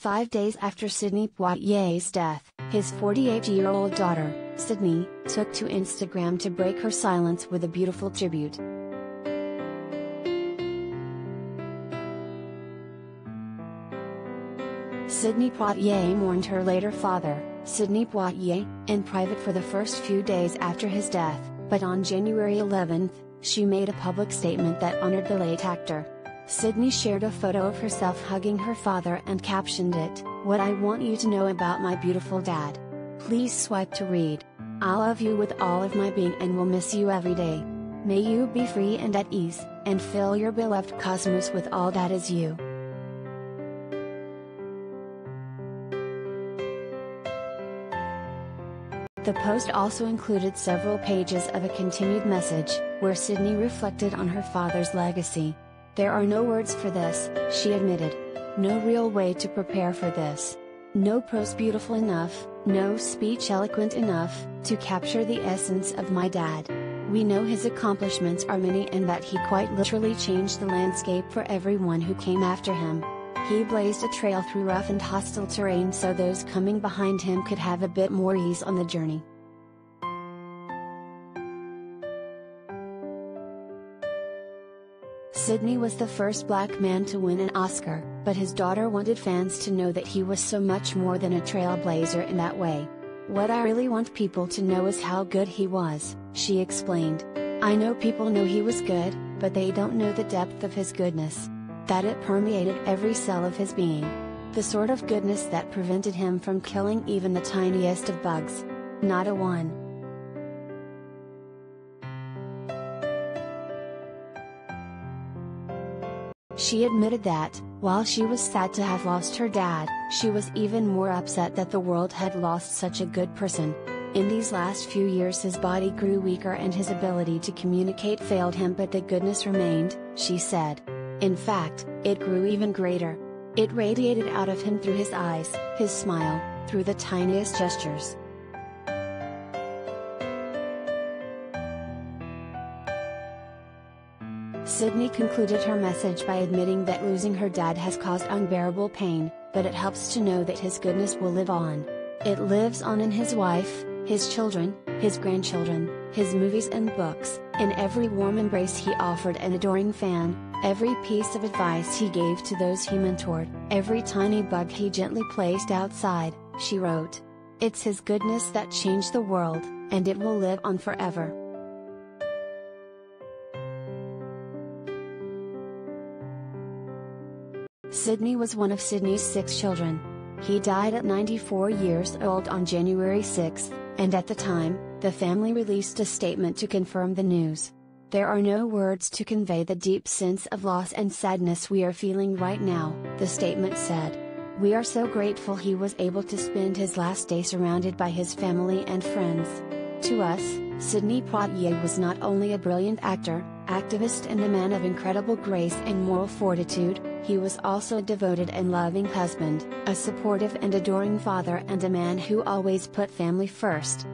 5 days after Sidney Poitier's death, his 48-year-old daughter, Sidney, took to Instagram to break her silence with a beautiful tribute. Sidney Poitier mourned her later father, Sidney Poitier, in private for the first few days after his death, but on January 11, she made a public statement that honored the late actor. Sidney shared a photo of herself hugging her father and captioned it, "What I want you to know about my beautiful dad. Please swipe to read. I love you with all of my being and will miss you every day. May you be free and at ease, and fill your beloved cosmos with all that is you." The post also included several pages of a continued message, where Sidney reflected on her father's legacy. "There are no words for this," she admitted. "No real way to prepare for this. No prose beautiful enough, no speech eloquent enough, to capture the essence of my dad. We know his accomplishments are many and that he quite literally changed the landscape for everyone who came after him. He blazed a trail through rough and hostile terrain so those coming behind him could have a bit more ease on the journey." Sidney was the first black man to win an Oscar, but his daughter wanted fans to know that he was so much more than a trailblazer in that way. "What I really want people to know is how good he was," she explained. "I know people know he was good, but they don't know the depth of his goodness. That it permeated every cell of his being. The sort of goodness that prevented him from killing even the tiniest of bugs. Not a one." She admitted that, while she was sad to have lost her dad, she was even more upset that the world had lost such a good person. "In these last few years his body grew weaker and his ability to communicate failed him, but the goodness remained," she said. "In fact, it grew even greater. It radiated out of him through his eyes, his smile, through the tiniest gestures." Sidney concluded her message by admitting that losing her dad has caused unbearable pain, but it helps to know that his goodness will live on. It lives on in his wife, his children, his grandchildren, his movies and books, in every warm embrace he offered an adoring fan, every piece of advice he gave to those he mentored, every tiny bug he gently placed outside, she wrote. "It's his goodness that changed the world, and it will live on forever." Sidney was one of Sidney's 6 children. He died at 94 years old on January 6, and at the time, the family released a statement to confirm the news. "There are no words to convey the deep sense of loss and sadness we are feeling right now," the statement said. "We are so grateful he was able to spend his last day surrounded by his family and friends." To us, Sidney Poitier was not only a brilliant actor, activist and a man of incredible grace and moral fortitude, he was also a devoted and loving husband, a supportive and adoring father and a man who always put family first.